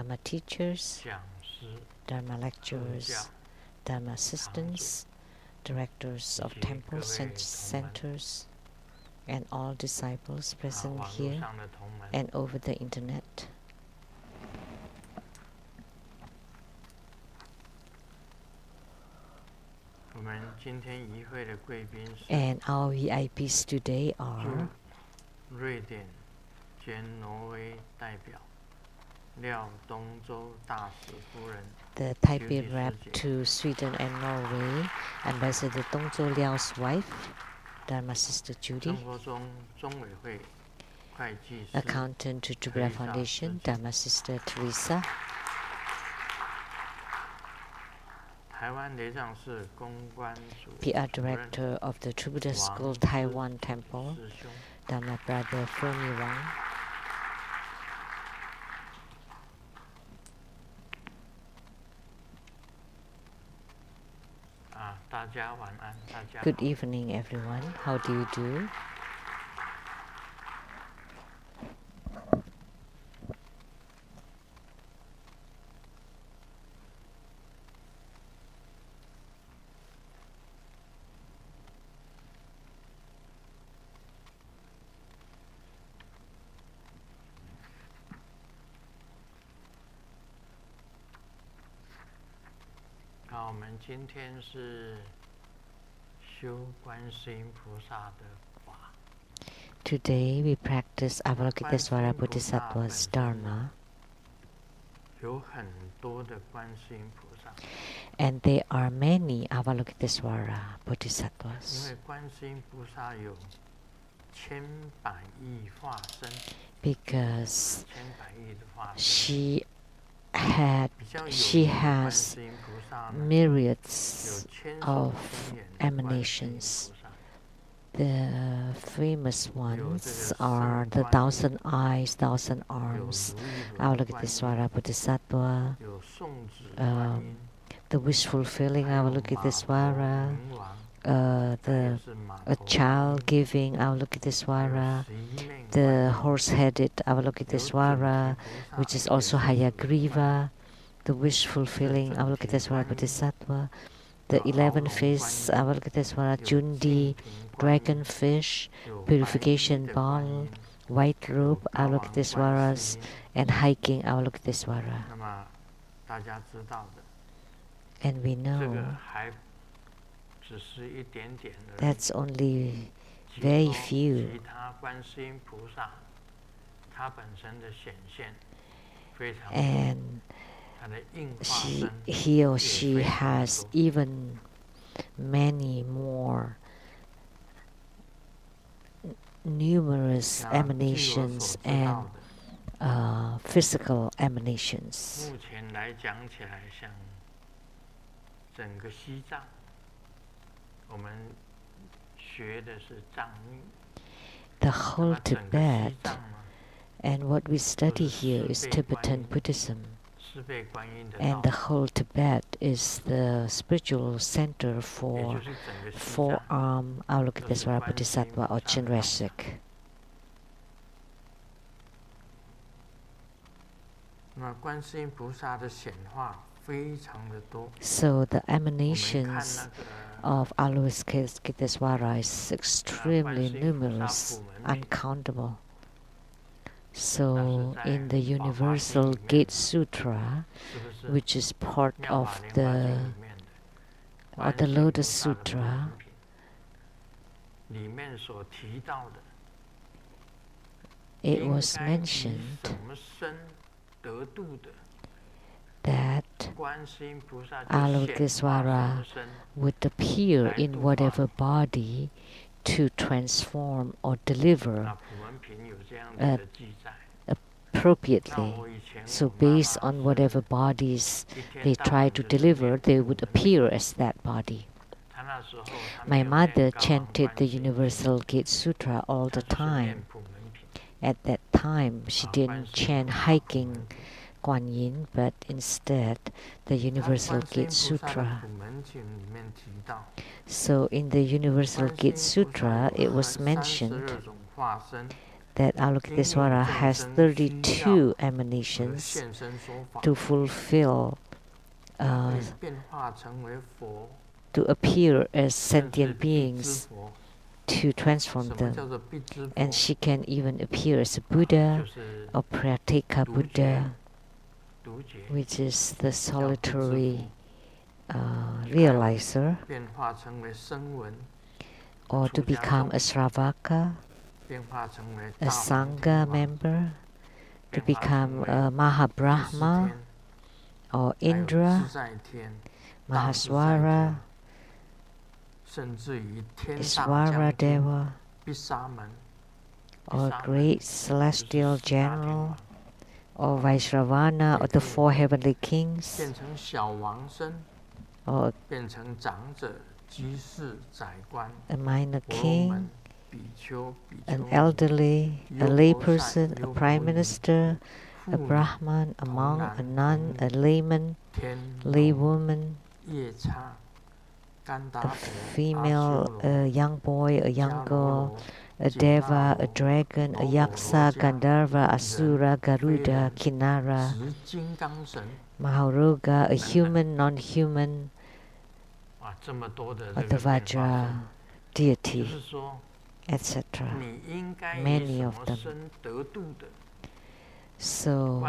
Dharma teachers, Dharma lecturers, Dharma assistants, directors of temples and centers, and all disciples present here and over the internet. And our VIPs today are the Taipei rep to Sweden and Norway, Ambassador Dongzhou Liao's wife, Dharma Sister Judy, accountant to Trubula Foundation, Dharma Sister Teresa, PR Director of the Trubula School Taiwan Temple, Dharma Brother Fermi Wang, good evening, everyone. How do you do? Today we practice Avalokiteśvara Bodhisattva's Dharma, and there are many Avalokiteśvara Bodhisattvas because she has myriads of emanations. The famous ones are the 1,000 eyes, 1,000 arms, Avalokiteśvara Bodhisattva, the wish-fulfilling Avalokiteśvara, a child-giving Avalokiteśvara, the horse-headed Avalokiteśvara, which is also Hayagriva, the wish-fulfilling Avalokiteśvara Bodhisattva, the 11-faced Avalokiteśvara Jundi, dragonfish, purification ball, white robe Avalokiteśvaras, and hiking Avalokiteśvara. And we know that's only very few. And he or she has even many more numerous emanations and physical emanations. The whole Tibet, and what we study here is Tibetan Buddhism, and the whole Tibet is the spiritual center for four-arm Avalokiteśvara Bodhisattva or Chenrezig. So the emanations of Avalokiteśvara is extremely numerous, uncountable. So in the Universal Gate Sutra, which is part of the Lotus Sutra, it was mentioned that Avalokiteśvara would appear in whatever body to transform or deliver appropriately. So based on whatever bodies they try to deliver, they would appear as that body. My mother chanted the Universal Gate Sutra all the time. At that time, she didn't chant hiking Guan Yin, but instead the Universal Gate Sutra. So in the Universal Gate Sutra, it was mentioned that Avalokiteśvara has 32 emanations to fulfill, to appear as sentient beings, to transform them. And she can even appear as a Buddha or Prateka Buddha, which is the solitary realizer, or to become a Sravaka, a Sangha member, to become a Mahabrahma, or Indra, Mahaswara, Iswara Deva, or great celestial general, or Vaishravana, or the four heavenly kings, or a minor king, an elderly, a layperson, a prime minister, a Brahman, a monk, a nun, a layman, laywoman, a female, a young boy, a young girl, a deva, a dragon, a yaksa, Gandharva, Asura, Garuda, Kinnara, Maharoga, a human, non-human, or the Vajra deity, etc. Many of them. So,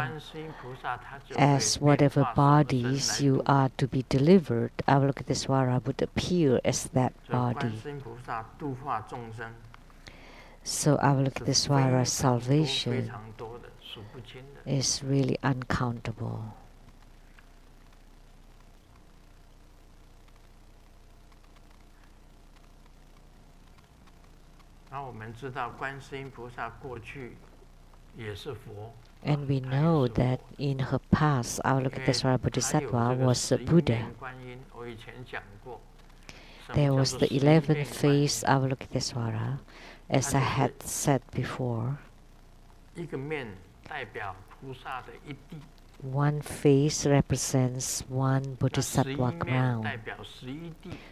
as whatever bodies you are to be delivered, Avalokiteśvara would appear as that body. So Avalokiteśvara's salvation is really uncountable. And we know that in her past, Avalokiteśvara Bodhisattva was a Buddha. There was the 11th phase Avalokiteśvara, as I had said before. One phase represents one Bodhisattva ground.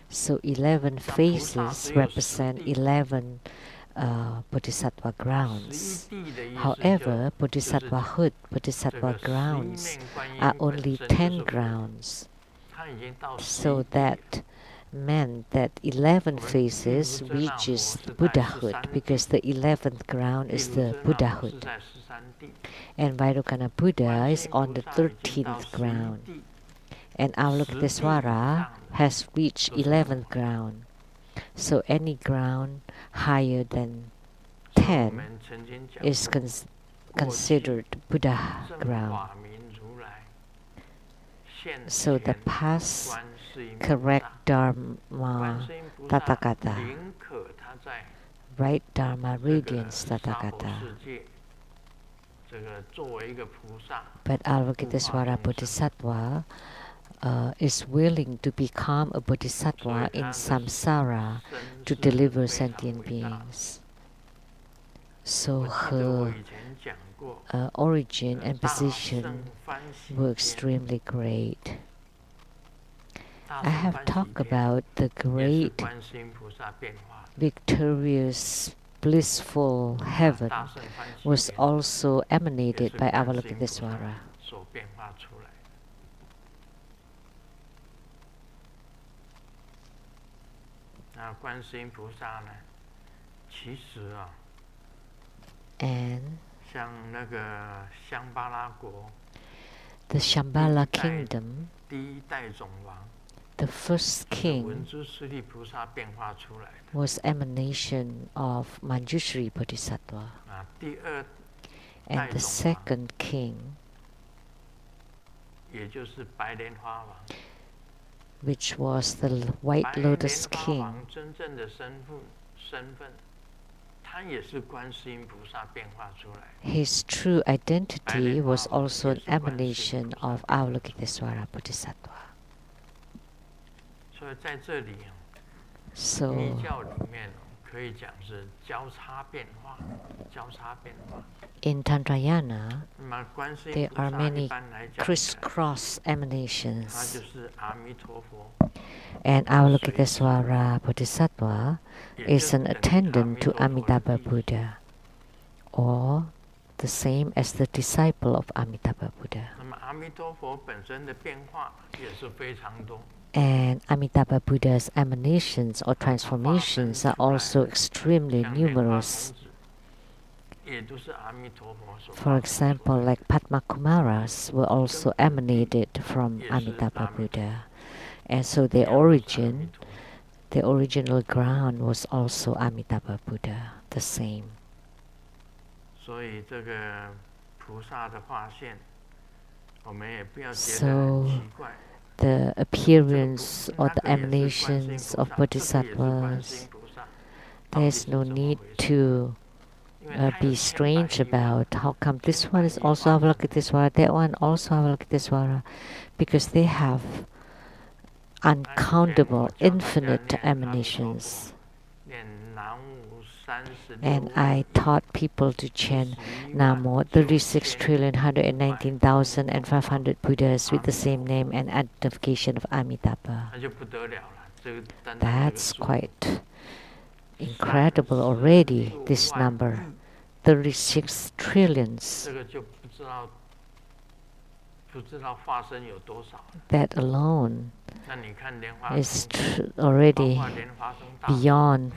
So 11 phases represent 11 Bodhisattva grounds. However, Bodhisattvahood, Bodhisattva grounds are only 10 grounds. So that meant that 11 phases reaches Buddhahood, because the 11th ground is the Buddhahood. And Vairocana Buddha is on the 13th ground. And Avalokiteśvara has reached 11th ground. So any ground higher than 10 is considered Buddha ground. So the past correct Dharma Tathagata, right Dharma radiance Tathagata. But Avalokiteśvara Bodhisattva is willing to become a Bodhisattva in samsara to deliver sentient beings. So her origin and position were extremely great. I have talked about the great, victorious, blissful heaven was also emanated by Avalokiteśvara. And the Shambhala kingdom, the first king was emanation of Manjushri Bodhisattva. And the second king, which was the White Lotus King, his true identity was also an emanation of Avalokiteśvara Bodhisattva. So, in Tantrayana, there are many crisscross emanations, and Avalokiteśvara Bodhisattva is an attendant to Amitabha Buddha. or the same as the disciple of Amitabha Buddha. And Amitabha Buddha's emanations or transformations are also extremely numerous. For example, like Padma-kumaras were also emanated from Amitabha Buddha. And so their origin, the original ground was also Amitabha Buddha, the same. So the appearance or the emanations of bodhisattvas, there's no need to be strange about how come this one is also Avalokiteśvara, that one also Avalokiteśvara, because they have uncountable, infinite emanations. And I taught people to chant Namo 36,119,500 Buddhas with the same name and identification of Amitabha. That's quite incredible already, this number. 36 trillions. That alone is already beyond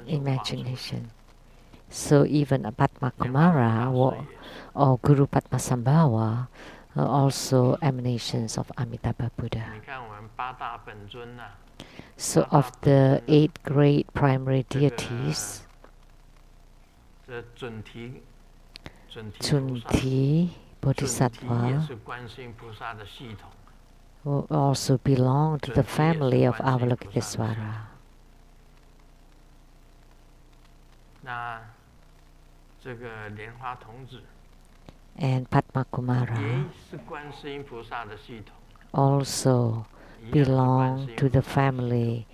imagination. So even a Padma-kumara or Guru Padmasambhava are also emanations of Amitabha Buddha. So of the 8 great primary deities, Tsunti Bodhisattva will also belong to the family of Avalokiteśvara. And Padma-kumara also belong to the family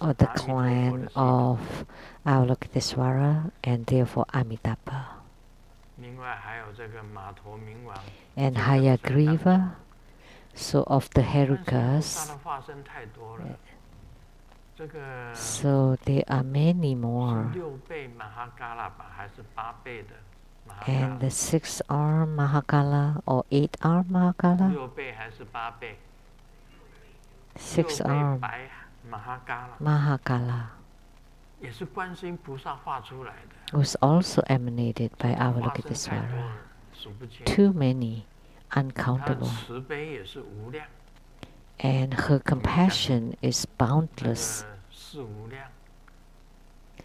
or the clan of Avalokiteśvara and therefore Amitabha. And Hayagriva, so of the Herukas, so there are many more. And the 6-arm Mahakala or 8-arm Mahakala? 6-arm Mahakala was also emanated by Avalokiteśvara. Too many, uncountable. And her compassion is boundless.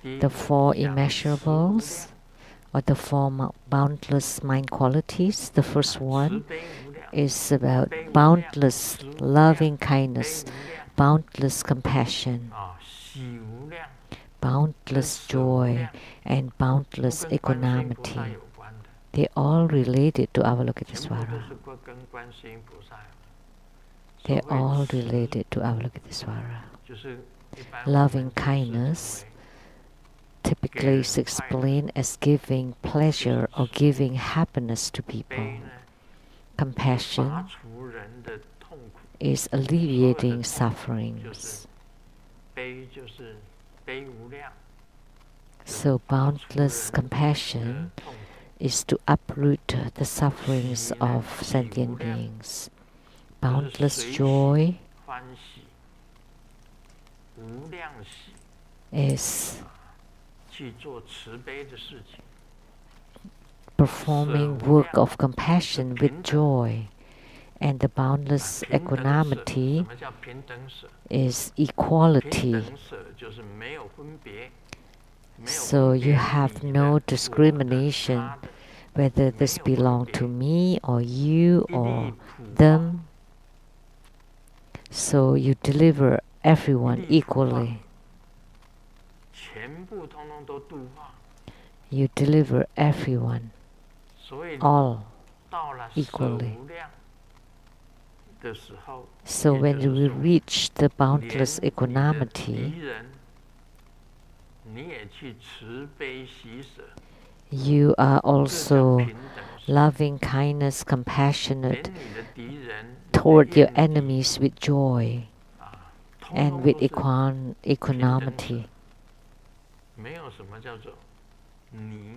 The 4 immeasurables, or the 4 boundless mind qualities. The first one is about boundless loving kindness, boundless compassion, boundless joy, and boundless equanimity. They all related to Avalokiteśvara. They all related to Avalokiteśvara. Loving kindness typically is explained as giving pleasure or giving happiness to people. Compassion is alleviating sufferings. So boundless compassion is to uproot the sufferings of sentient beings. Boundless joy is performing work of compassion with joy, and the boundless equanimity is equality. So you have no discrimination whether this belongs to me or you or them. So you deliver everyone equally. You deliver everyone, all equally. So when you reach the boundless equanimity, you are also loving kindness, compassionate toward your enemies with joy and with equanimity.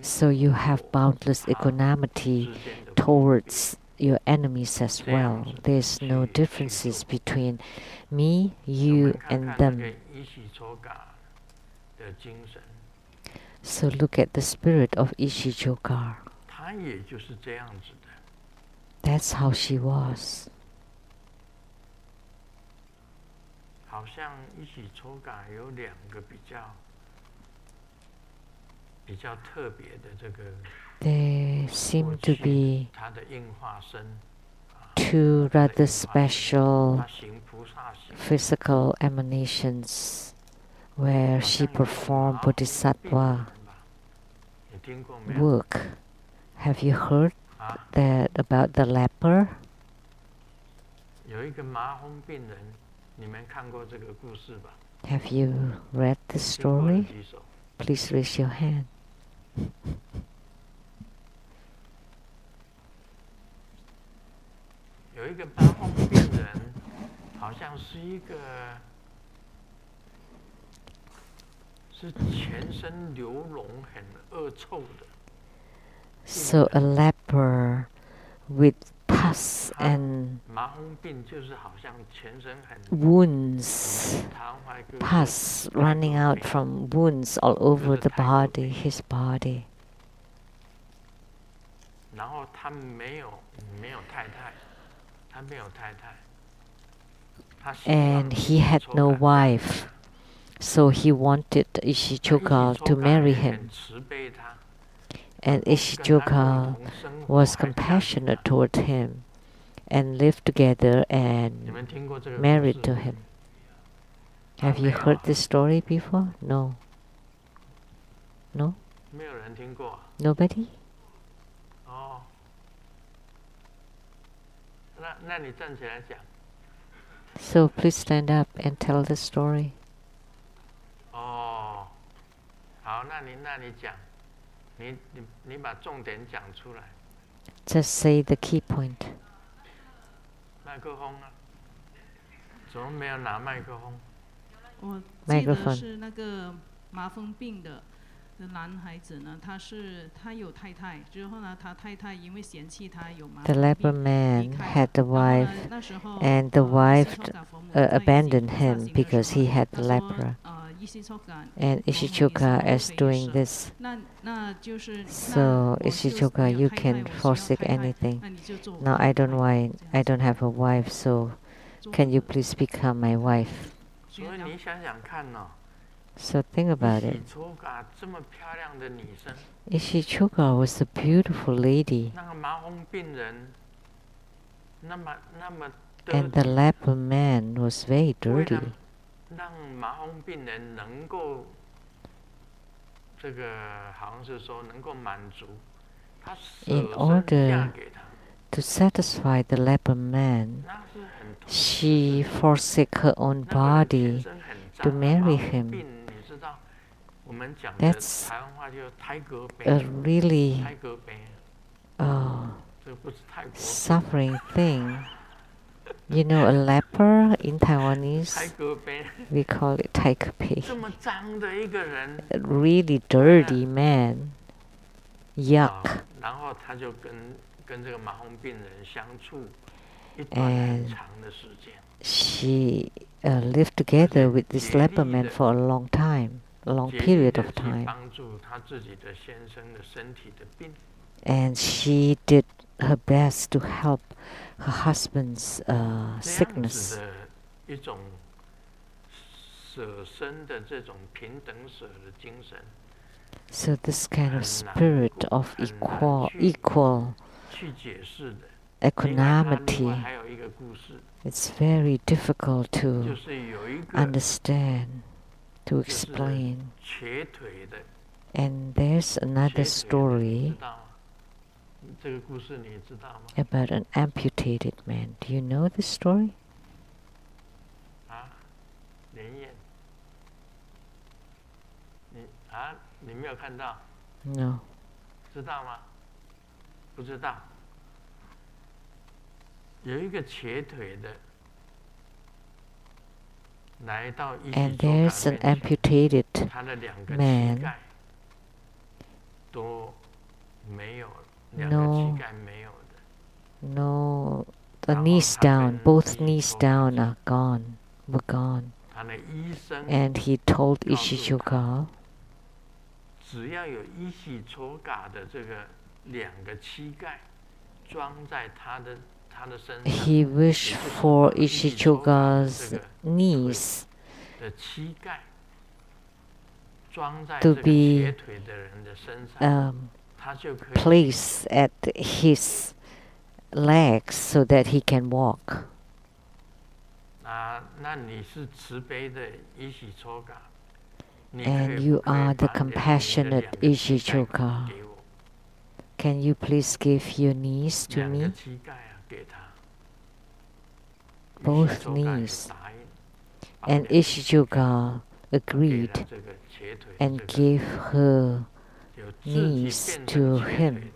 So you have boundless equanimity towards your enemies as well. There's no differences between me, you, and them. So look at the spirit of Ishi-Chogar. That's how she was. There seem to be two rather special physical emanations where she performed bodhisattva work. Have you heard that about the leper? Have you read the story? Please raise your hand. So a leper with pus and wounds, pus running out from wounds all over the body, his body. And he had no wife, so he wanted Ishi-Chogar to marry him. And Ishi-Chogar was compassionate toward him and lived together and married to him. Have you heard this story before? No. No? Nobody? So please stand up and tell the story. Just say the key point. Microphone. 的男孩子呢，他有太太，之后呢，他太太因为嫌弃他有麻 The 风 leper 病， man 离开 had the 然后 wife, 呢，那时候 and the wife 在一起 abandoned 菩萨 him 行的 because 时候 he had 他 the 说 leper. Ishi-Chogar And Ishi-Chogar is doing this. 那就是 So Ishi-Chogar, you can forsake anything. Now I don't have a wife, so can you please become my wife? So think about it. Ishi-Chogar was a beautiful lady. And the leper man was very dirty. In order to satisfy the leper man, she forsake her own body to marry him. That's a really suffering thing. You know, a leper in Taiwanese, we call it tiger pain. A really dirty man. Yuck. And she lived together with this leper man for a long time, a long period of time. And she did her best to help her husband's sickness. So this kind of spirit of equal equanimity, it's very difficult to understand, to explain. And there's another story about an amputated man. Do you know this story? No. And there's an amputated man. No, the knees down, both knees down are gone, were gone. And he told Ishichoka, he wished for Ishichoka's knees to be placed at his legs so that he can walk. And you are the compassionate Ishichoka. Can you please give your knees to me? Both knees. And Ishichoka agreed and gave her knees to him,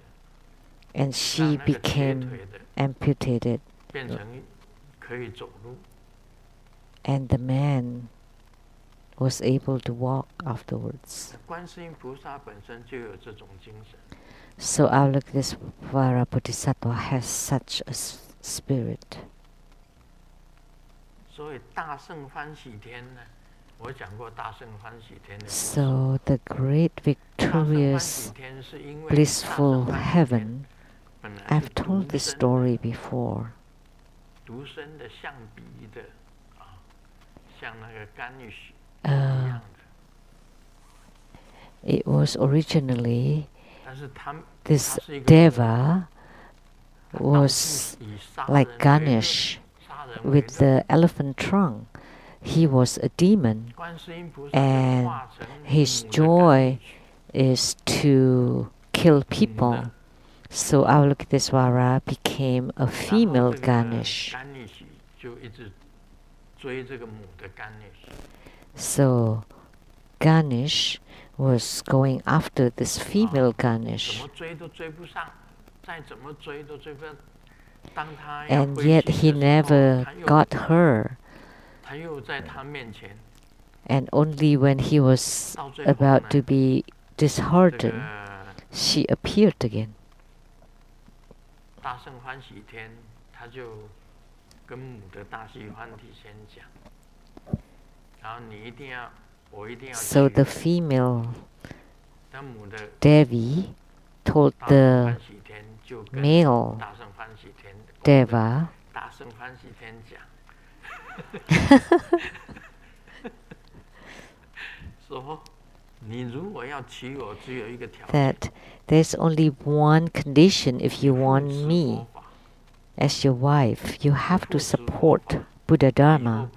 and she became amputated. And the man was able to walk afterwards. So Avalokiteśvara Bodhisattva has such a spirit. So the great victorious blissful heaven, I've told this story before. It was originally, this Deva was like Ganesh with the elephant trunk. He was a demon, and his joy is to kill people. So Avalokiteśvara became a female Ganesh. So Ganesh was going after this female Ganesh. And yet he never got her. And only when he was about to be disheartened, she appeared again. So the female Devi told the male Deva that there's only one condition if you want me as your wife. You have to support Buddha Dharma.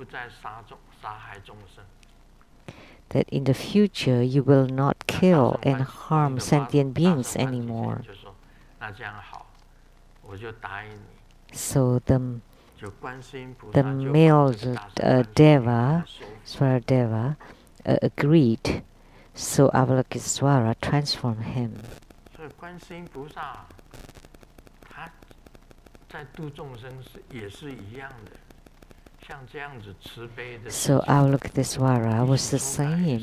That in the future you will not kill and harm sentient beings anymore. So the male Deva, Swaradeva, agreed. So Avalokiteśvara transformed him. So Avalokiteśvara was the same.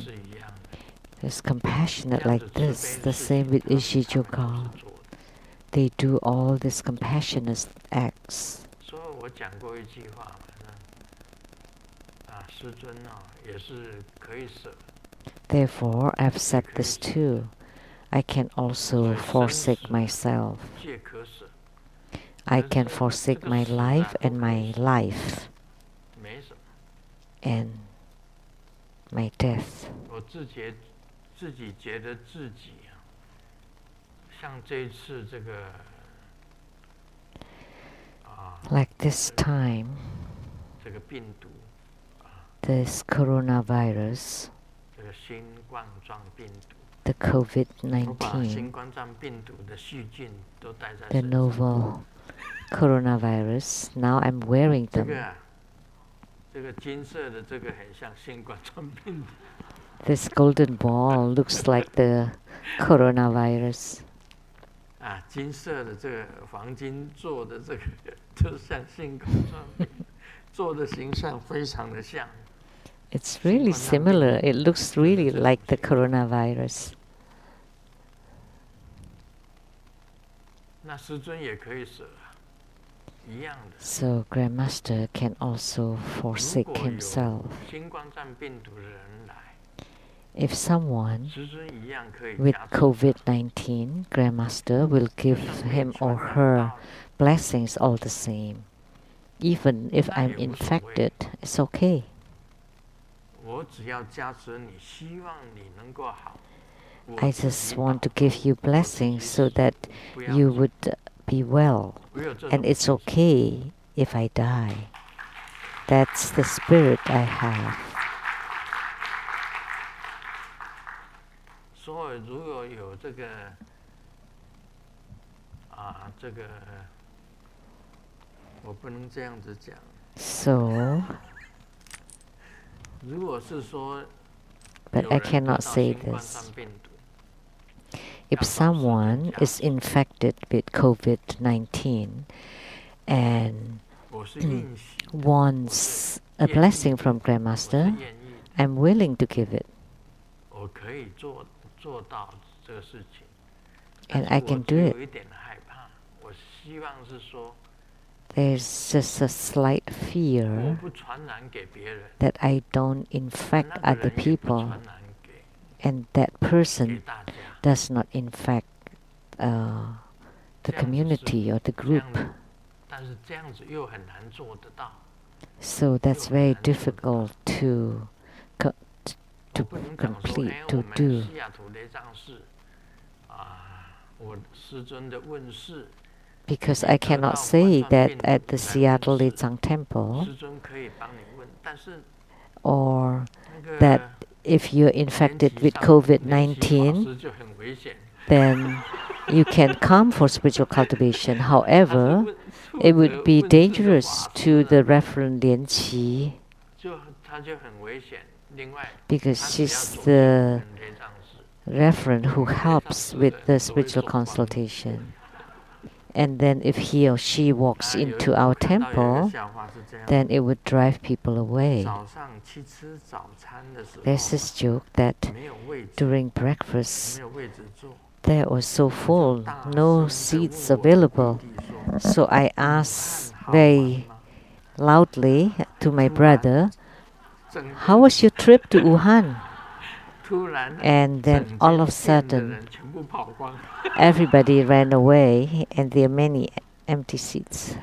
It's compassionate like this. The same with Ishichoka. They do all these compassionate acts. Therefore, I've said this too. I can also forsake myself. I can forsake my life and my life and my death. Like this time, this coronavirus, the COVID-19, the novel coronavirus, now I'm wearing them. This golden ball looks like the coronavirus. It's really similar. It looks really like the coronavirus. So Grandmaster can also forsake himself. If someone with COVID-19, Grandmaster will give him or her blessings all the same. Even if I'm infected, it's okay. I just want to give you blessings so that you would be well. And it's okay if I die. That's the spirit I have. So, but I cannot say this. If someone is infected with COVID-19 and wants a blessing from Grandmaster, I'm willing to give it. And I can do it. There's just a slight fear that I don't infect other people and that person does not infect the community or the group. So that's very difficult to complete, to do. Because I cannot say that at the Seattle Lian-Sheng temple, or that if you're infected with COVID-19, then you can come for spiritual cultivation. However, it would be dangerous to the Reverend Lian-Qi because she's the Reverend who helps with the spiritual consultation. And then if he or she walks into our temple, then it would drive people away. There's this joke that during breakfast, there was so full, no seats available. So I asked very loudly to my brother, "How was your trip to Wuhan?" And then all of a sudden, everybody ran away and there are many empty seats.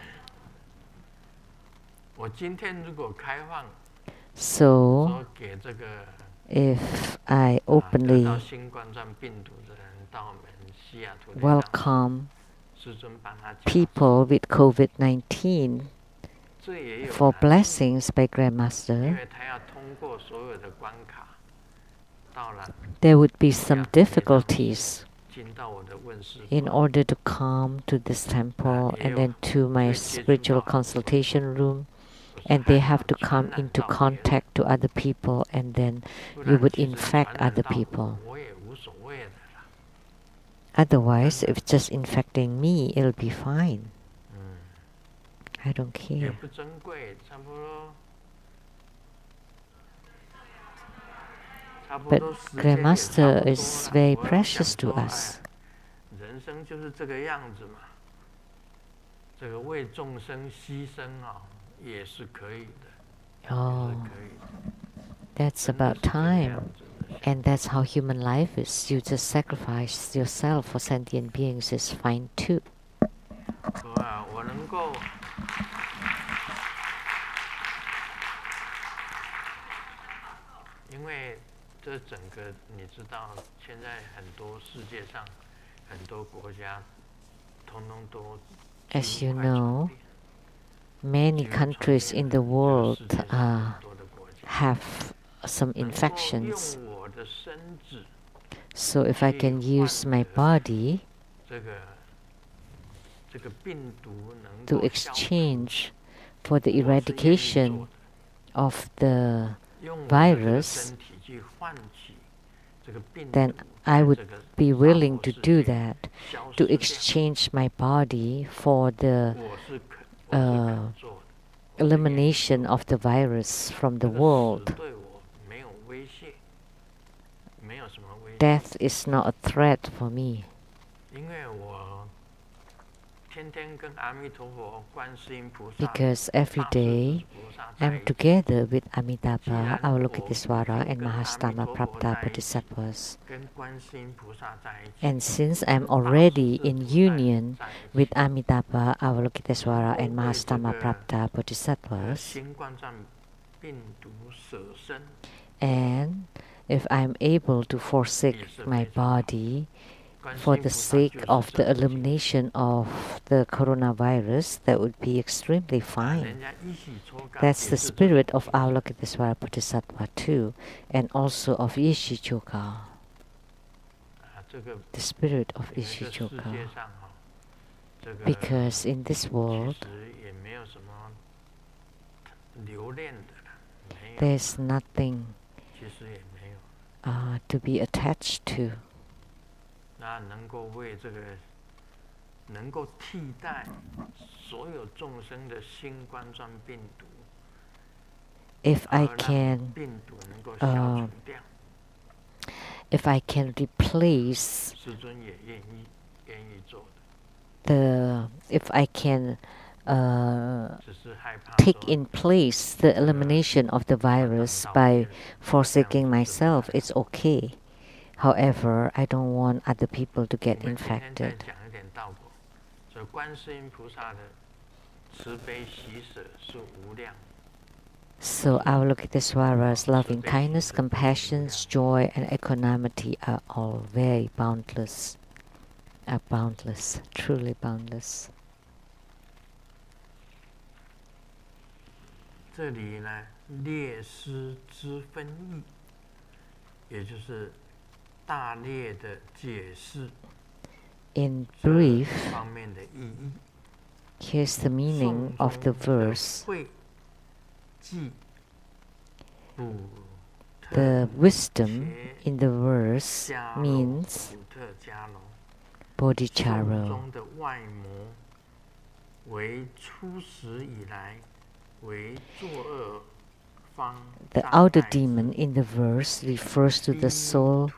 So, if I openly welcome people with COVID-19 for blessings by Grandmaster, there would be some difficulties in order to come to this temple and then to my spiritual consultation room, and they have to come into contact to other people, and then you would infect other people. Otherwise, if it's just infecting me, it'll be fine. I don't care. But Grandmaster is very precious to us. Oh, that's about time. And that's how human life is. You just sacrifice yourself for sentient beings is fine too. As you know, many countries in the world have some infections. So if I can use my body to exchange for the eradication of the virus, then I would be willing to do that, to exchange my body for the elimination of the virus from the world. death is not a threat for me. Because every day I'm together with Amitabha, Avalokiteśvara, and Mahastama Prapta Bodhisattvas. And since I'm already in union with Amitabha, Avalokiteśvara, and Mahastama Prapta Bodhisattvas, and if I'm able to forsake my body for the sake of the elimination of the coronavirus, that would be extremely fine. That's the spirit of Avalokiteśvara Bodhisattva too, and also of Ishichoka. The spirit of Ishichoka. Because in this world, there's nothing to be attached to. If I can replace if I can take in place the elimination of the virus by forsaking myself, it's okay. However, I don't want other people to get infected. So Avalokitesvara's loving kindness, compassion, joy, and equanimity are all very boundless. Are boundless, truly boundless. 这里呢，列师之分义，也就是大列的解释。In brief, 方面的意义。Here's the meaning of the verse. The wisdom in the verse means bodhicharo. The outer demon in the verse refers to the soul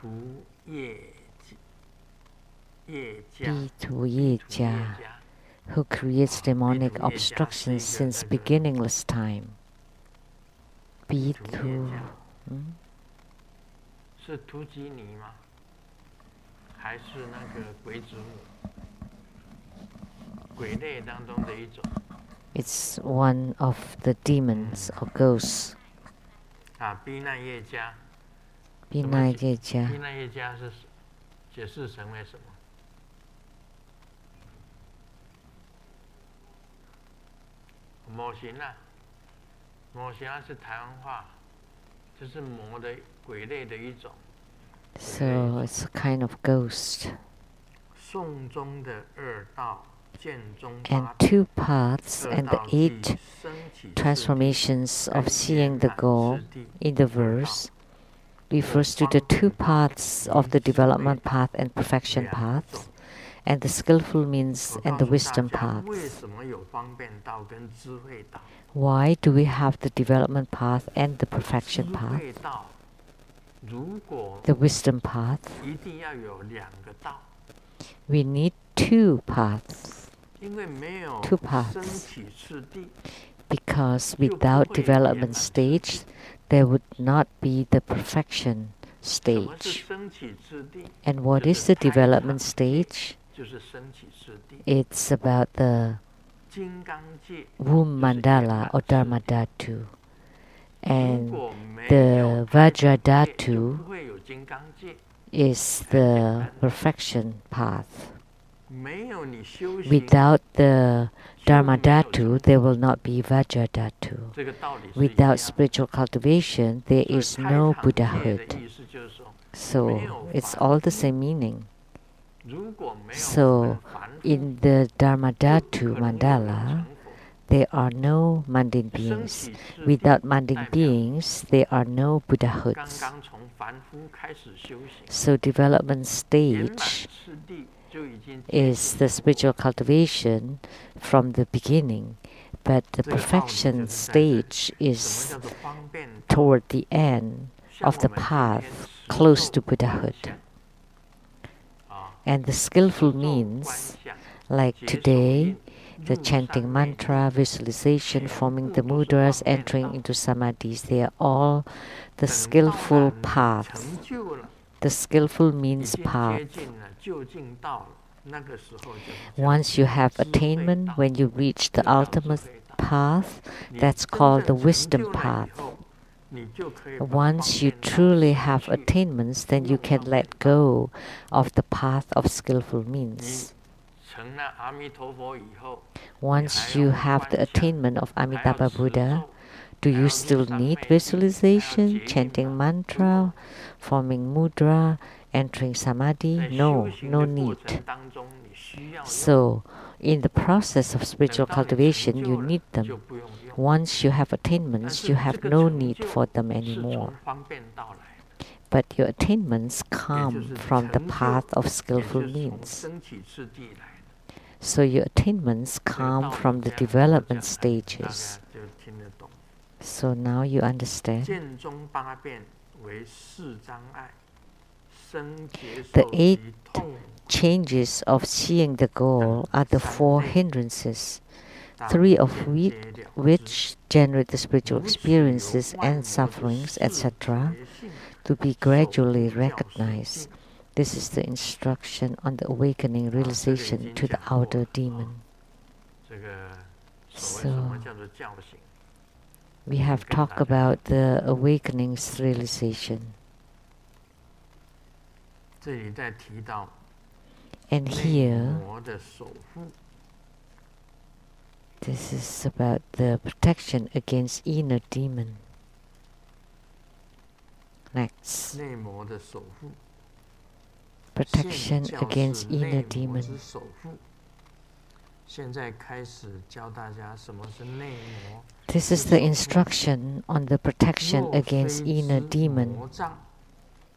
Bhitu who creates demonic obstructions since beginningless time. Bhitu. 是图吉尼吗？还是那个鬼子母？鬼类当中的一种。It's one of the demons or ghosts. 啊，毗那耶迦。毗那耶迦。毗那耶迦是解释成为什么？魔形啊，魔形是台湾话。 就是魔的鬼类的一种。So it's a kind of ghost. 颂中的二道，剑中 and 2 paths and the 8 transformations of seeing the goal in the verse refers to the 2 paths of the development path and perfection path, and the skillful means and the wisdom path. Why do we have the development path and the perfection path? The wisdom path. We need 2 paths. 2 paths. Because without development stage, there would not be the perfection stage. And what is the development stage? It's about the womb mandala or dharma dhatu, and the vajra dhatu is the perfection path. Without the dharma dhatu, there will not be vajra dhatu. Without spiritual cultivation, there is no Buddhahood. So it's all the same meaning. So, in the Dharma Dhatu mandala, there are no mundane beings. Without mundane beings, there are no Buddhahoods. So, development stage is the spiritual cultivation from the beginning, but the perfection stage is toward the end of the path, close to Buddhahood. And the skillful means, like today, the chanting mantra, visualization, forming the mudras, entering into samadhis, they are all the skillful path. The skillful means path. Once you have attainment, when you reach the ultimate path, that's called the wisdom path. Once you truly have attainments, then you can let go of the path of skillful means. Once you have the attainment of Amitabha Buddha, do you still need visualization, chanting mantra, forming mudra, entering samadhi? No, no need. So, in the process of spiritual cultivation, you need them. Once you have attainments, you have no need for them anymore. But your attainments come from the path of skillful means. So your attainments come from the development stages. So now you understand. The 8 changes of seeing the goal are the 4 hindrances, 3 of which generate the spiritual experiences and sufferings, etc., to be gradually recognized. This is the instruction on the awakening realization to the outer demon. So, we have talked about the awakening's realization. And here, this is about the protection against inner demon. Next. Protection against inner demon. This is the instruction on the protection against inner demon.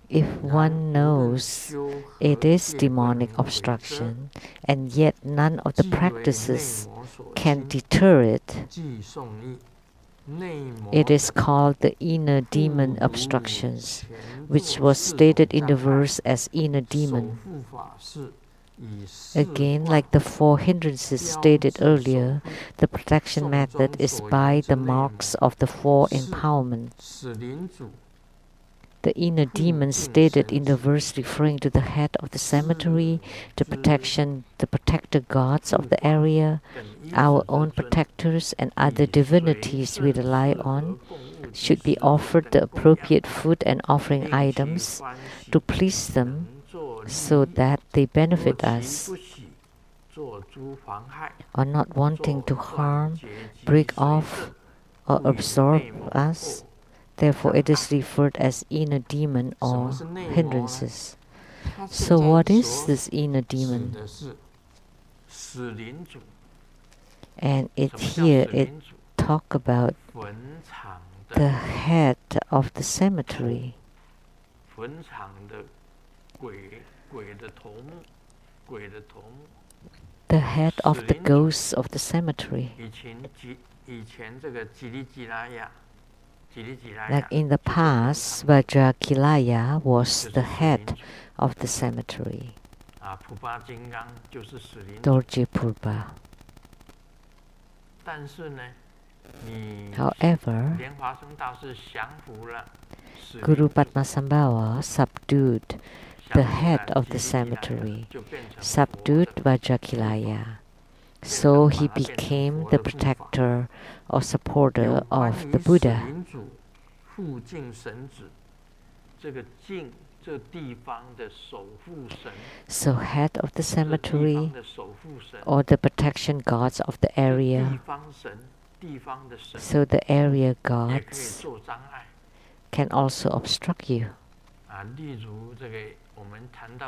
If one knows it is demonic obstruction, and yet none of the practices can deter it, it is called the inner demon obstructions, which was stated in the verse as inner demon. Again, like the 4 hindrances stated earlier, the protection method is by the marks of the 4 empowerments. The inner demon stated in the verse referring to the head of the cemetery, the protector gods of the area, our own protectors and other divinities we rely on, should be offered the appropriate food and offering items to please them so that they benefit us, or not wanting to harm, break off, or absorb us. Therefore, it is referred as inner demon or hindrances. So what is this inner demon? And here it talk about the head of the cemetery. The head of the ghosts of the cemetery. Like in the past, Vajrakilaya was the head of the cemetery. Dorje Purba. However, Guru Padmasambhava subdued the head of the cemetery, subdued Vajrakilaya. So he became the protector or supporter of the Buddha. So head of the cemetery or the protection gods of the area. So the area gods can also obstruct you.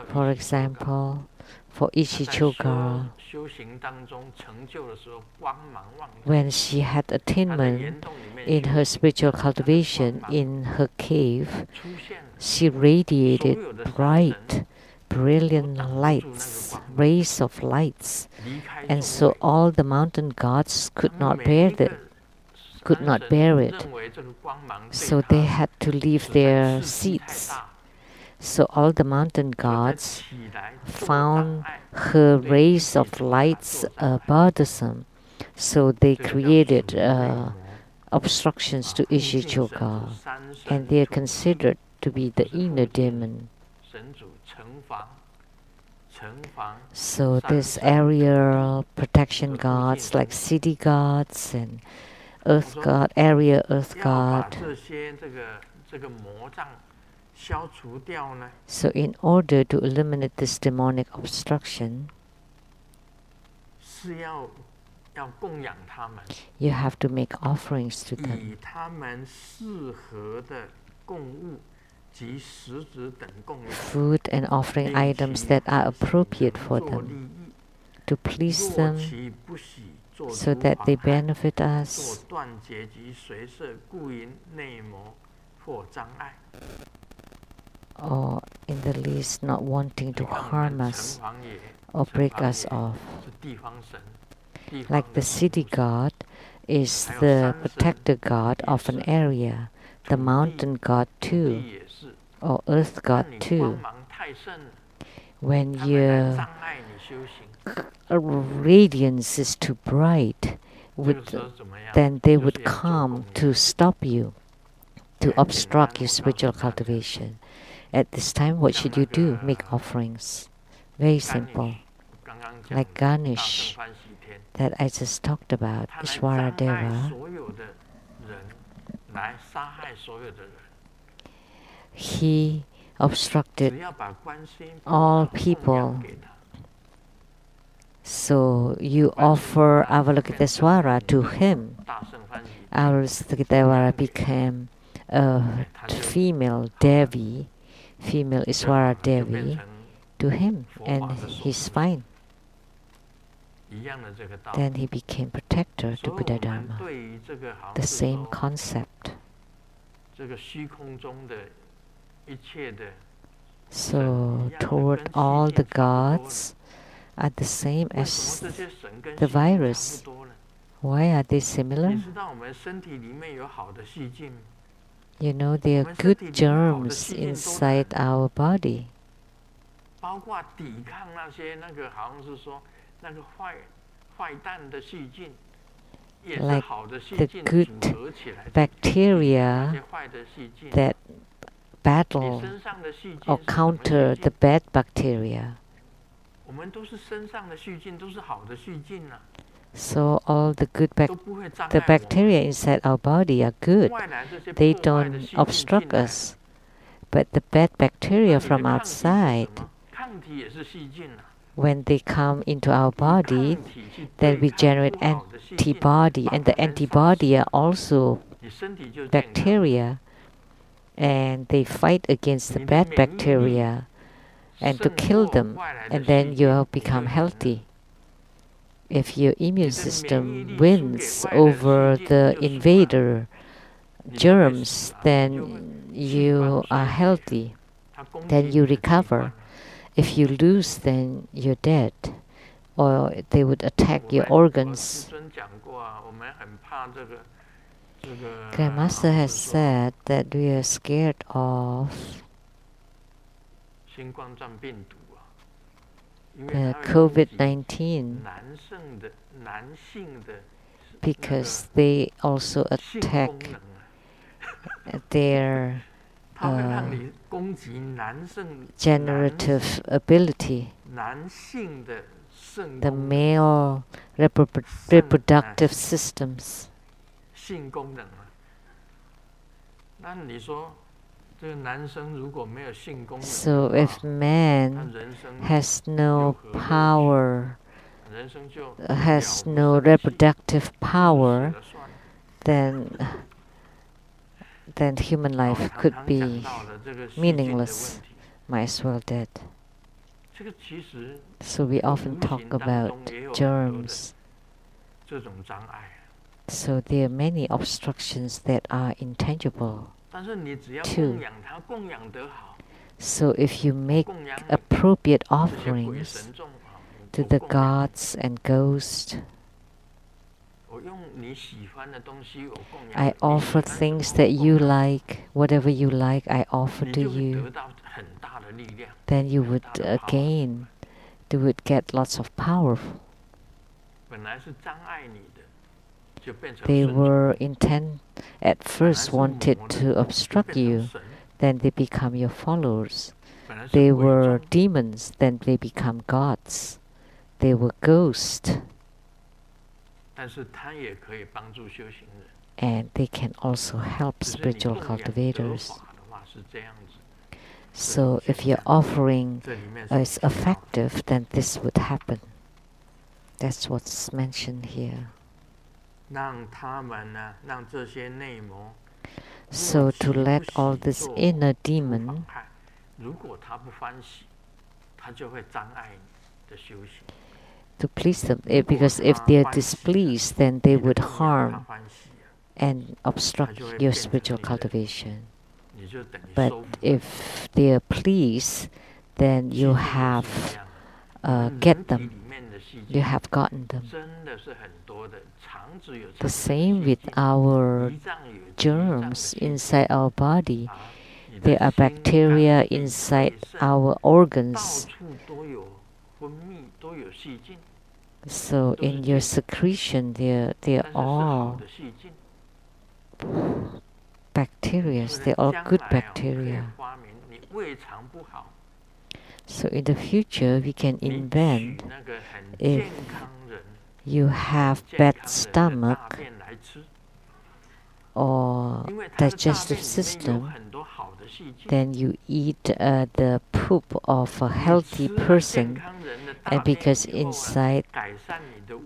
For example, for Ichichoga, when she had attainment in her spiritual cultivation in her cave, she radiated bright, brilliant lights, rays of lights, and so all the mountain gods could not bear it. So they had to leave their seats. So all the mountain gods found her rays of lights bothersome. So they created obstructions to Ishichoka, and they are considered to be the inner demon. So this aerial protection gods like city gods and earth god, area earth god. So in order to eliminate this demonic obstruction, you have to make offerings to them. Food and offering items that are appropriate for them, to please them, so that they benefit us, or in the least not wanting to harm us or break us off. Like the city god is the protector god of an area, the mountain god too, or earth god too. When your radiance is too bright, then they would come to stop you, to obstruct your spiritual cultivation. At this time, what should you do? Make offerings. Very simple. Like Ganesh, that I just talked about, Ishvara Deva. He obstructed all people. So you offer Avalokiteśvara to him. Avalokiteśvara became a female Devi, female Ishvara Devi, to him, and he's fine. Then he became protector to Buddha Dharma. The same concept. So toward all the gods are the same as the virus. Why are they similar? You know, there are good germs inside our body. Like the good bacteria that battle or counter the bad bacteria. So all the good the bacteria inside our body are good. They don't obstruct us. But the bad bacteria from outside, when they come into our body, then we generate antibody, and the antibody are also bacteria, and they fight against the bad bacteria and to kill them, and then you become healthy. If your immune system wins over the invader germs, then you are healthy, then you recover. If you lose, then you're dead, or they would attack your organs. Grandmaster has said that we are scared of COVID-19 because they also attack their generative ability, the male reproductive systems. So if man has no power, has no reproductive power, then human life could be meaningless, might as well dead. So we often talk about germs. So there are many obstructions that are intangible too. So if you make appropriate offerings to the gods and ghosts, I offer things that you like, whatever you like, I offer to you. then you would you would get lots of power. They were at first wanted to obstruct you, then they become your followers. They were demons, then they become gods. They were ghosts. And they can also help spiritual cultivators. So if your offering is effective, then this would happen. That's what's mentioned here. So to let all this inner demon to please them, because if they are displeased, then they would harm and obstruct your spiritual cultivation. But if they are pleased, then you have get them. You have gotten them. The same with our germs inside our body. There are bacteria inside our organs. So in your secretion, they're all bacteria. They're all good bacteria. So in the future, we can invent, if you have bad stomach or digestive system, then you eat the poop of a healthy person, and because inside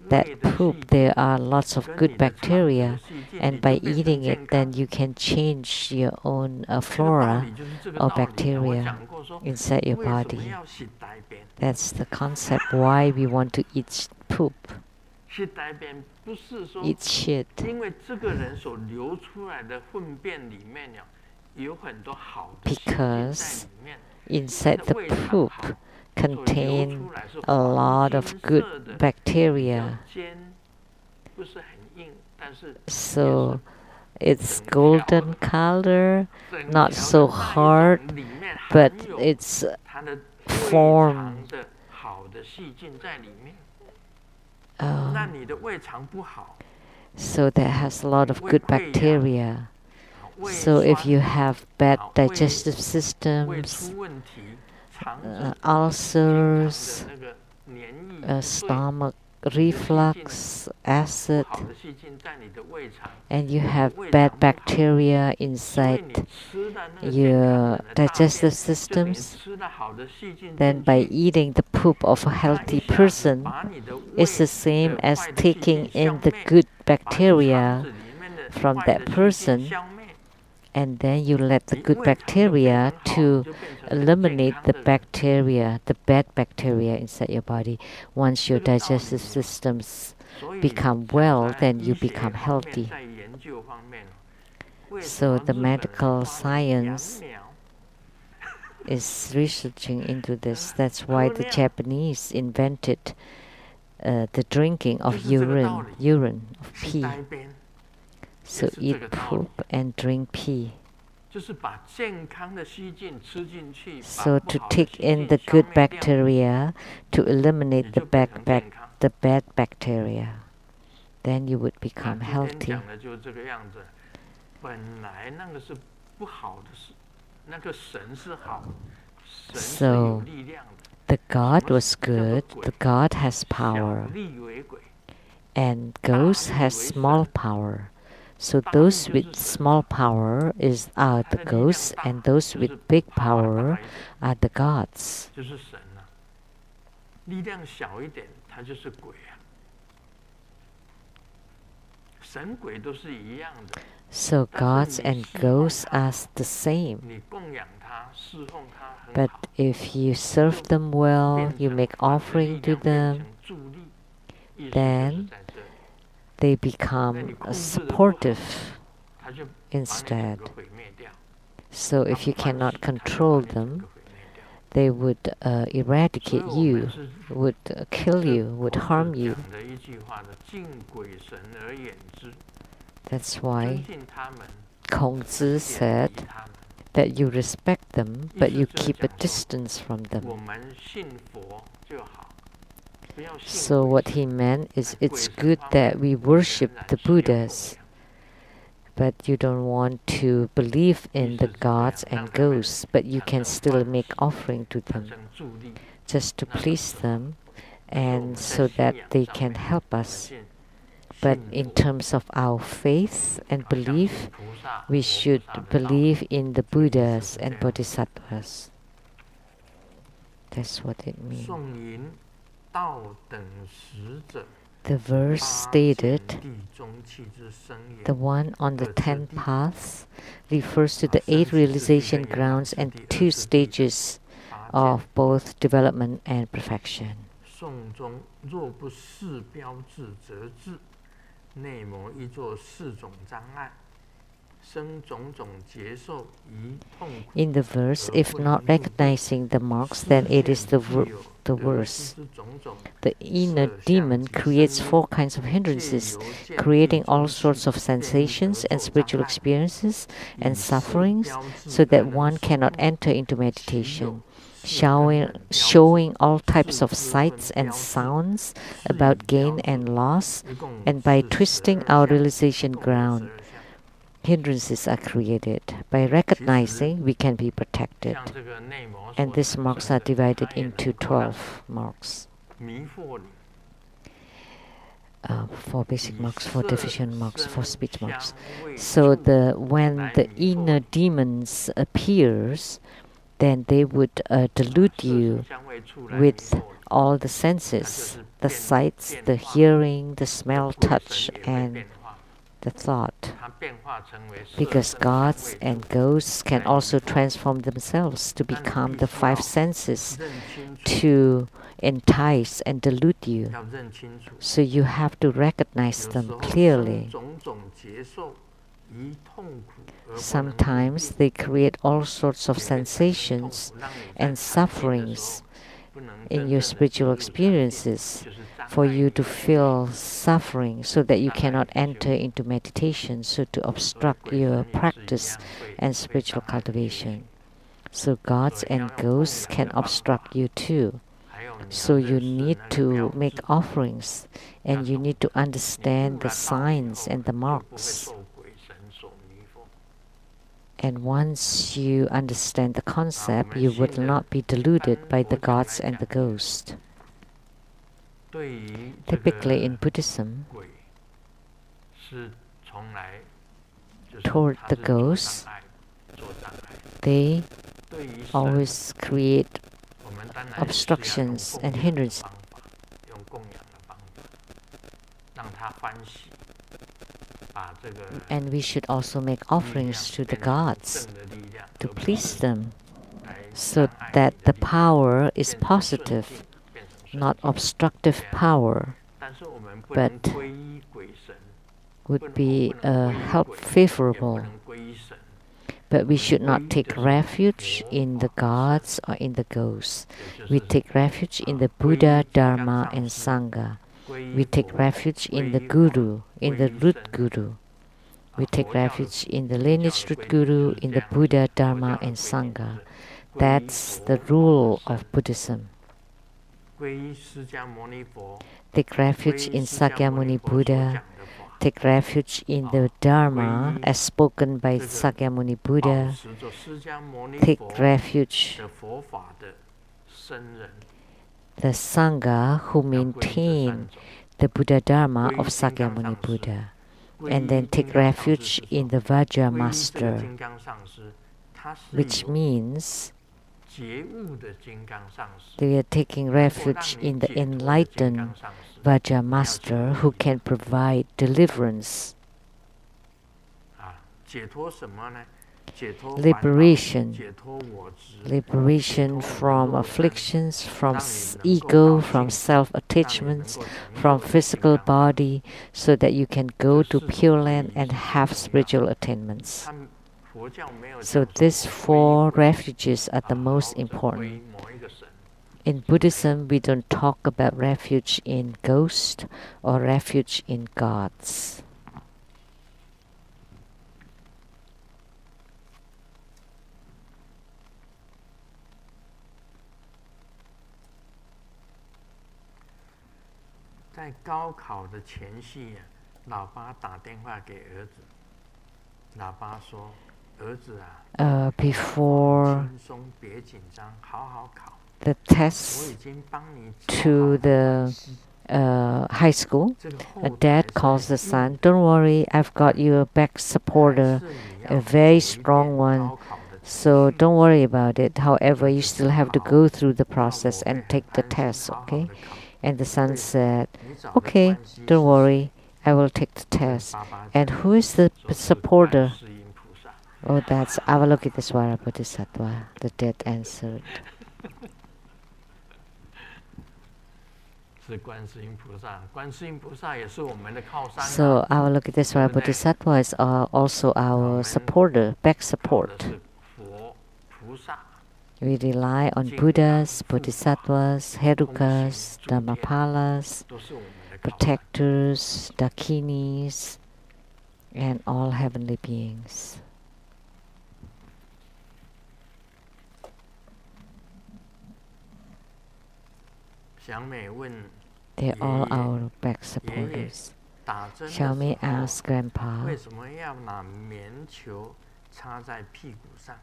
that poop there are lots of good bacteria, and by eating it, then you can change your own flora or bacteria inside your body. That's the concept why we want to eat poop. Eat shit. Because inside the poop contain a lot of good bacteria. So it's golden color, not so hard, but it's formed. So that has a lot of good bacteria. So if you have bad digestive systems, ulcers, stomach reflux, acid, and you have bad bacteria inside your digestive systems, then by eating the poop of a healthy person, it's the same as taking in the good bacteria from that person, and then you let the good bacteria to eliminate the bacteria, the bad bacteria inside your body. Once your digestive systems become well, then you become healthy. So the medical science is researching into this. That's why the Japanese invented the drinking of urine of pee. So eat poop and drink pee. So to take in the good bacteria to eliminate the bad bacteria, then you would become healthy. So the God was good, the God has power, and ghost has small power. So those with small power are the ghosts, and those with big power are the gods. So gods and ghosts are the same. But if you serve them well, you make offering to them, then they become supportive instead. So if you cannot control them, they would eradicate you, would kill you, would harm you. That's why Kongzi said that you respect them, but you keep a distance from them. So what he meant is it's good that we worship the Buddhas, but you don't want to believe in the gods and ghosts, but you can still make offering to them, just to please them, and so that they can help us. But in terms of our faith and belief, we should believe in the Buddhas and Bodhisattvas. That's what it means. The verse stated, the one on the 10 paths, refers to the 8 realization grounds and 2 stages of both development and perfection. In the verse, if not recognizing the marks, then it is the worst. The inner demon creates 4 kinds of hindrances, creating all sorts of sensations and spiritual experiences and sufferings, so that one cannot enter into meditation, showing all types of sights and sounds about gain and loss, and by twisting our realization ground, hindrances are created. By recognizing, we can be protected. And these marks are divided into 12 marks. 4 basic marks, 4 deficient marks, 4 speech marks. So when the inner demons appears, then they would delude you with all the senses, the sights, the hearing, the smell, touch, and the thought. Because gods and ghosts can also transform themselves to become the 5 senses to entice and delude you. So you have to recognize them clearly. Sometimes they create all sorts of sensations and sufferings in your spiritual experiences for you to feel suffering, so that you cannot enter into meditation, so to obstruct your practice and spiritual cultivation. So gods and ghosts can obstruct you too. So you need to make offerings, and you need to understand the signs and the marks. And once you understand the concept, you will not be deluded by the gods and the ghosts. Typically in Buddhism, toward the ghosts, they always create obstructions and hindrances. And we should also make offerings to the gods to please them, so that the power is positive, not obstructive power, but would be help favorable. But we should not take refuge in the gods or in the ghosts. We take refuge in the Buddha, Dharma, and Sangha. We take refuge in the Guru, in the root Guru. We take refuge in the lineage root Guru, in the Buddha, Dharma, and Sangha. That's the rule of Buddhism. Take refuge in Sakyamuni Buddha. Take refuge in the Dharma as spoken by Sakyamuni Buddha. Take refuge the Sangha who maintain the Buddha Dharma of Sakyamuni Buddha. And then take refuge in the Vajra Master, which means they are taking refuge in the enlightened Vajra Master who can provide deliverance, liberation from afflictions, from ego, from self-attachments, from physical body, so that you can go to Pure Land and have spiritual attainments. So these 4 refuges are the most important. In Buddhism, we don't talk about refuge in ghosts or refuge in gods. 在高考的前夕，老爸打电话给儿子，老爸说：“儿子啊， before 轻松，别紧张，好好考。 the 我 test 已经帮你 to the high school, 这个 a 后台 dad 是 calls the 硬 son, don't worry, I've got you a back 还 supporter, 是你 a 要 very 有一 strong 点 one, 高考的情 so 绪， don't worry about it. However, you 只是 still have to 考 go through the 那我 process 会 and 很 take the 担心， test, 好好 okay? 的考。 And the son 对， said, 你找的 okay, 关系 don't 是谁？ worry, I will take the 跟 test. 爸爸 And 讲， who is the 说是 supporter? 观世音菩萨。 Oh, that's Avalokiteśvara Bodhisattva, the dad answered. 是观世音菩萨，观世音菩萨也是我们的靠山啊。 So Avalokiteśvara Bodhisattva is also our supporter, back 靠的 support. 是佛菩萨， We rely on Buddhas, Bodhisattvas, Herukas, Dhammapalas, 都是我们的靠山。 protectors, Dakinis, and all heavenly beings. 小美问 They're all 爷爷， our back 爷爷 supporters. 打针的 Xiaomei 时候， asked Grandpa, 为什么要拿棉球插在屁股上？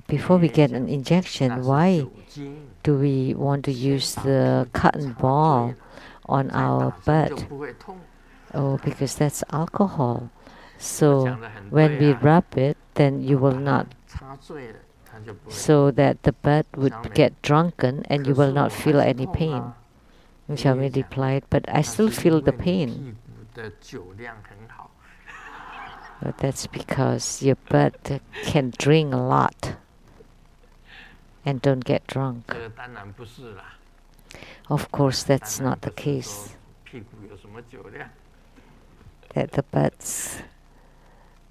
before we get an 那 injection, 是 why 酒精， do we want to 先 use 把 the 屁股 cotton 插 ball 醉了， on 再 our 打针就 butt? 不会痛。 Oh, because that's alcohol. 我 So 讲得很 when 对 we 啊， rub it, then you 把 will 它 not, 插醉了，它就不会痛。 so that the butt would Xiaomei, get drunken and 可 you 是 will 我 not 还 feel 是 any 痛 pain. 啊。 And 爷爷 Xiaomei 讲， replied, but I 那 still 是 feel 因 the 为你 pain. 屁股的酒量很好。 But that's because your butt can drink a lot and don't get drunk. 这个当然不是啦， Of course, 当 that's 然 not 不 the 是 case, 说屁股有什么酒量。 that the butts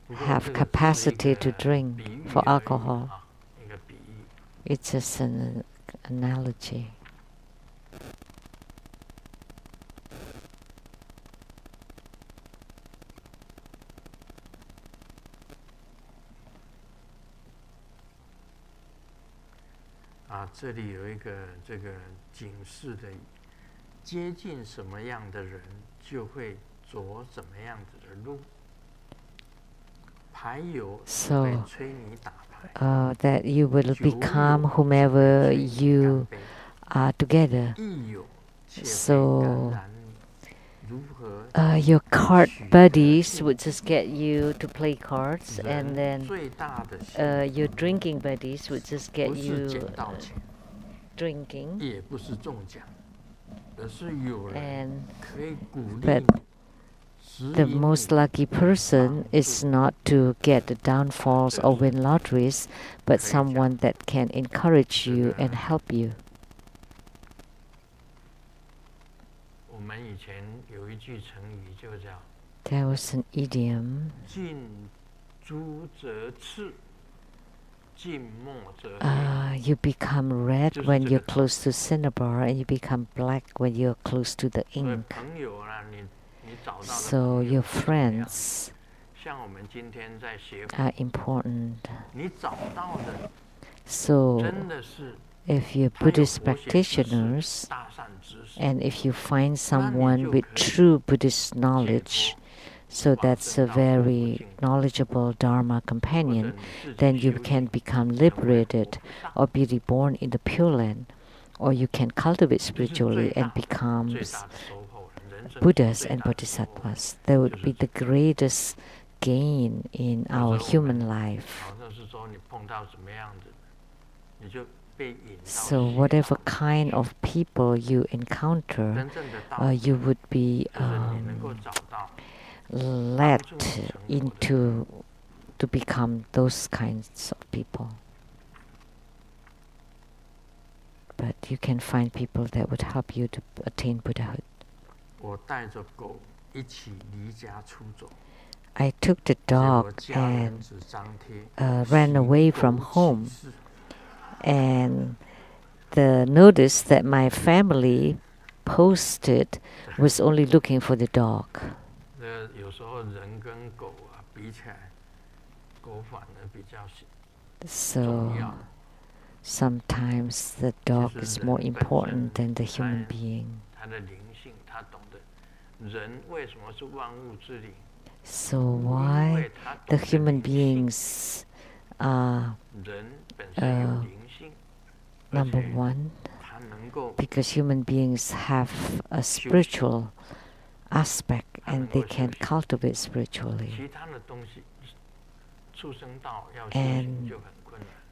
不过 have 这个只是一 capacity to 个 drink 比喻 for 而已 alcohol. 啊，一个比喻。 It's just an analogy. 啊，这里有一个这个警示的，接近什么样的人，就会走怎么样子的路。牌友是被 So 催你打牌， that you will 酒友 become 是被 whomever 催你 you 干杯， are together. 益友却被 So 感染你。如何 your card 取得 buddies 幸 would just get you to play cards, and 人 then 最大的幸 your drinking buddies would just 福 get 不是 you 捡到钱， drinking, 也不是中奖，而是有人 and 可以鼓励 but 你，指 the 引 most 你， lucky person is not to get the downfalls or win lotteries, but someone that can encourage you and help you. 我们以前有一句成语就叫 There was an idiom, 近朱者赤，近墨者黑。 you become red 就是 when 这 you're 个道理。 close to cinnabar, and you become black when you're close to the 所以 ink. 朋友啦，你找到的 So 朋 your 友是怎么样？ friends 像我们今天在协会， are important. 你找到的 So 真的是 if you're 他有 Buddhist 佛学知识 practitioners, 大善知识， and if you find 那 someone 你就 with 可以 true Buddhist 解 knowledge, 脱， so 往 that's 生 a 到佛国 very 净土。 knowledgeable Dharma 或者 companion, 你自己 then you 修 can 行 become 成为佛 liberated 菩萨， or be reborn in the Pure Land, or you can cultivate 这是 spiritually 最 and 大最 become 大的收获，人生 Buddhas 最 and 大的收获。 Bodhisattvas. That would 就是 be the 这个。 greatest gain in 有 our 时候我们 human life. 好像是说你碰到什么样子，你就被引到 So 邪 whatever 道 kind of people you encounter, 真正的道理 you would be 就是你能够找到 led 帮助你成佛的 into to become those kinds of people. But you can find people that would help you to attain Buddhahood. 我带着狗一起离家出走， I took the 结果 dog 家人 and 只张贴 ran 喜 away 狗 from 启 home. 事 And the notice that my family posted was only looking for the dog. 有时候人跟狗啊比起来，狗反而比较重 So 要。 sometimes the dog is more important than the human being. 它的灵性 So why the human beings are number one? Because human beings have a spiritual aspect and they can cultivate spiritually. And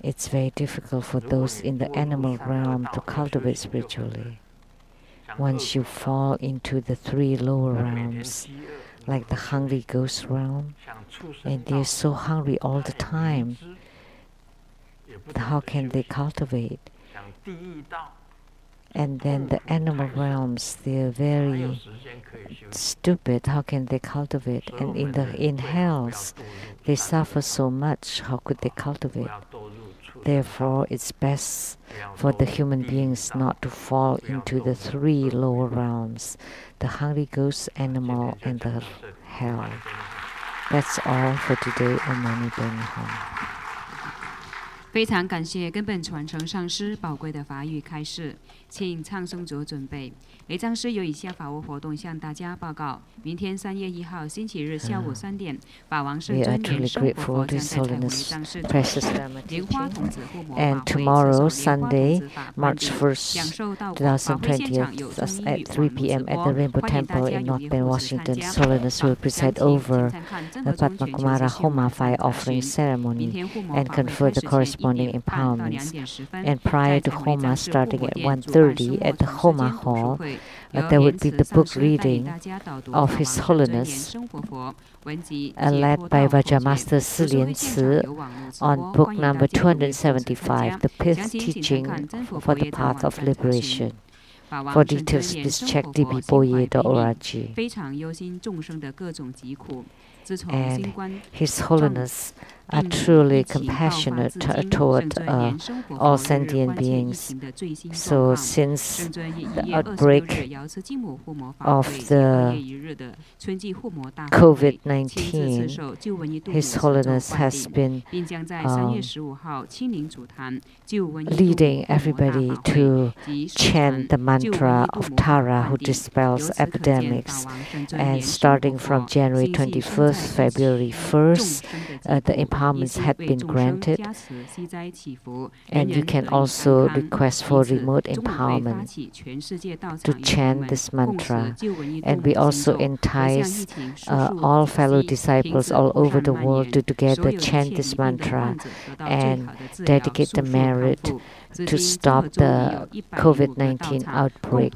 it's very difficult for those in the animal realm to cultivate spiritually. Once you fall into the 3 lower realms, like the hungry ghost realm, and they're so hungry all the time, how can they cultivate? And then the animal realms, they're very stupid. How can they cultivate? And in hells, they suffer so much. How could they cultivate? Therefore, it's best for the human beings not to fall into the 3 lower realms, the hungry ghost, animal, and the hell. That's all for today. Om Mani Padme Hum. 非常感谢根本传承上师宝贵的法语开示，请唱诵组准备。雷藏师有以下法务活动向大家报告：明天3月1号星期日下午3点，法王圣尊莲生活佛将在太湖雷藏寺主持莲花童子护摩法会， And tomorrow, Sunday, March 1st, 2020, at 3 p.m. at the Rainbow Temple in North Bend, Washington, Holiness will preside over the Padma Kumara Homa fire offering ceremony and confer the corresponding empowerments. And prior to Homa starting at 1:30 at the Homa Hall, there would be the book reading of His Holiness, led by Vajramaster Lian-Sheng on book number 275, The 5th Teaching for the Path of Liberation. For details, please check dbboye.org. And His Holiness are truly compassionate toward all sentient beings. So since the outbreak of the COVID-19, His Holiness has been leading everybody to chant the mantra of Tara, who dispels epidemics. And starting from January 21st, February 1st, the empowerments had been granted. And you can also request for remote empowerment to chant this mantra. And we also entice all fellow disciples all over the world to together chant this mantra and dedicate the merit to stop the COVID-19 outbreak.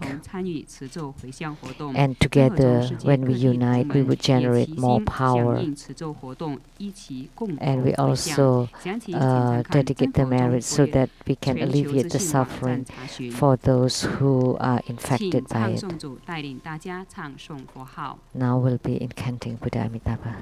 And together, when we unite, we would generate more power. And we also dedicate the merit so that we can alleviate the suffering for those who are infected by it. Now we'll be incanting Buddha Amitabha.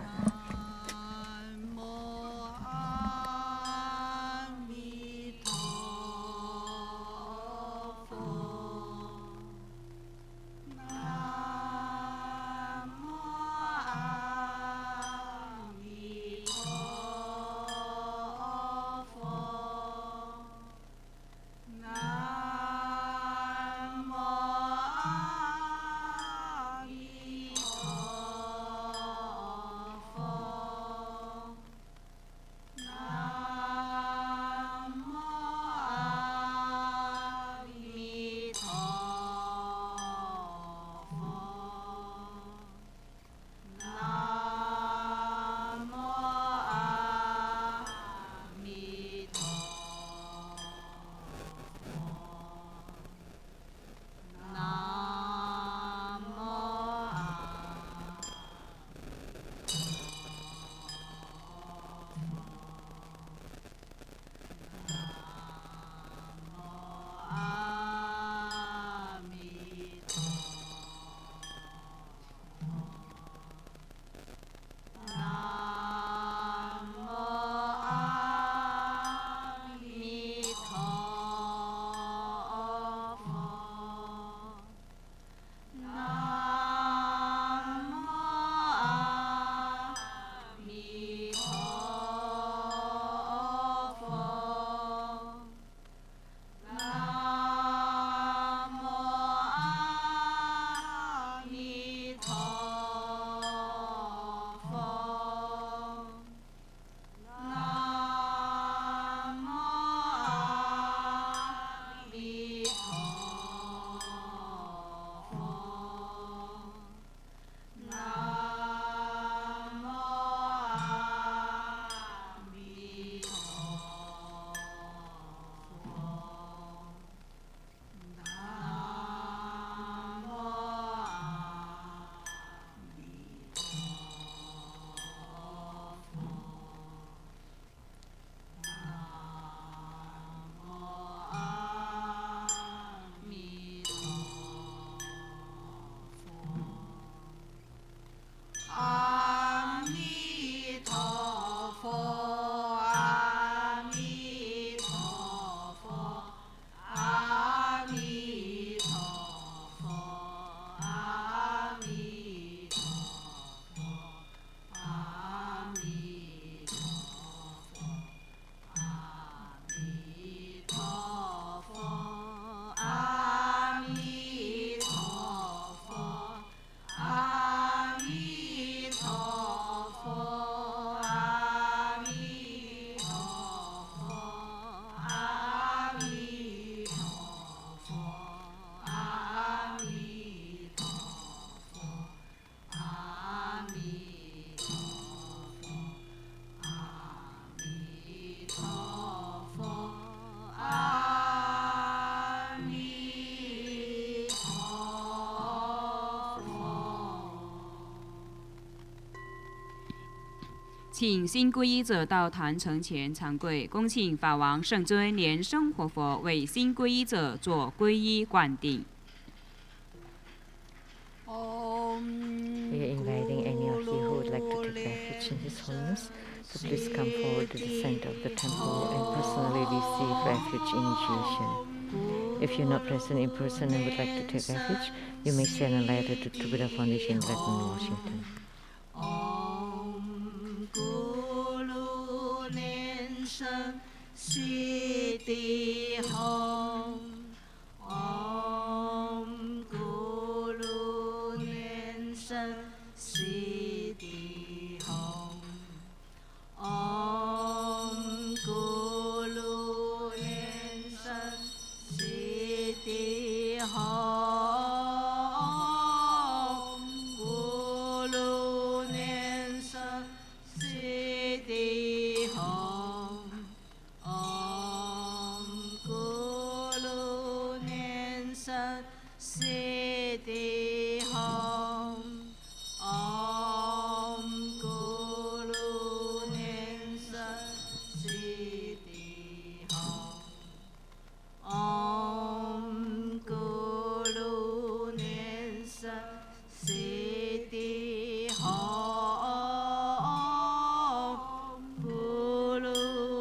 请新皈依者到坛城前长跪，恭请法王圣尊莲生活佛为新皈依者做皈依灌顶。We are inviting any of you who would like to take refuge in His Holiness to please come forward to the center of the temple and personally receive refuge initiation. If you're not present in person and would like to take refuge, you may send a letter to Buddha Foundation, Redmond, Washington.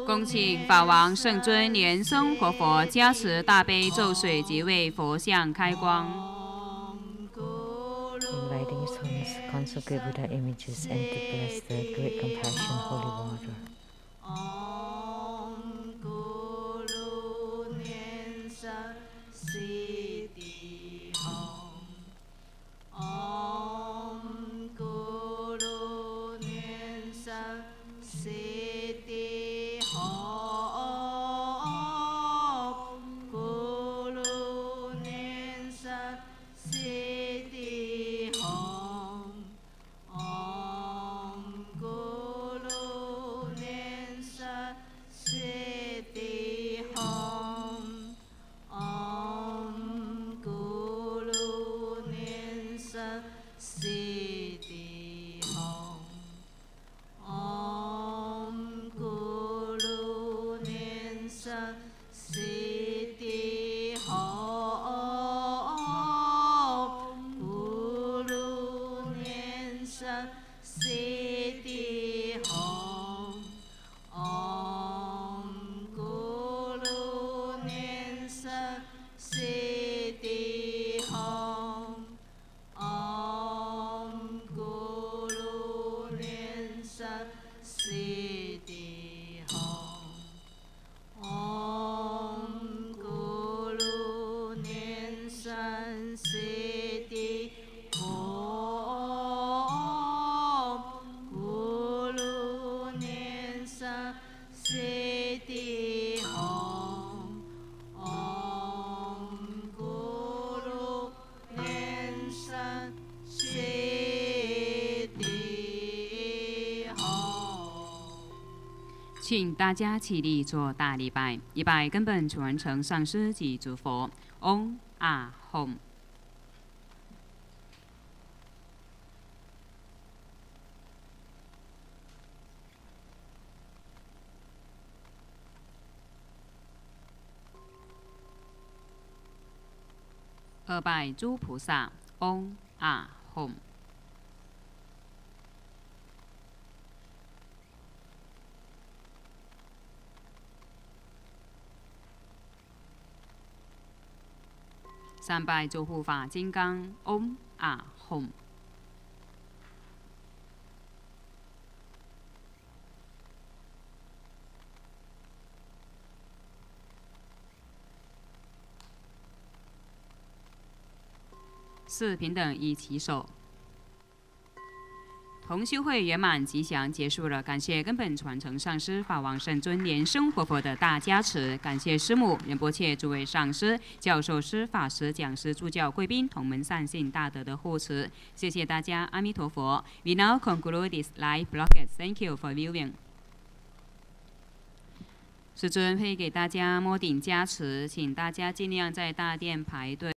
恭请法王圣尊莲生活佛加持大悲咒水及为佛像开光。Inviting His Holiness to consecrate Buddha images and to bless the Great Compassion Holy Water.请大家起立做大礼拜，礼拜根本传承上师及诸佛。嗡啊吽。二拜诸菩萨。嗡啊吽。三拜诸护法金刚。嗡啊吽。四平等一起手。同修会圆满吉祥结束了，感谢根本传承上师法王圣尊莲生活佛的大加持，感谢师母仁波切诸位上师、教授师、法师、讲师、助教、贵宾、同门善信大德的护持，谢谢大家，阿弥陀佛。We now conclude this live broadcast. Thank you for viewing. 师尊会给大家摸顶加持，请大家尽量在大殿排队。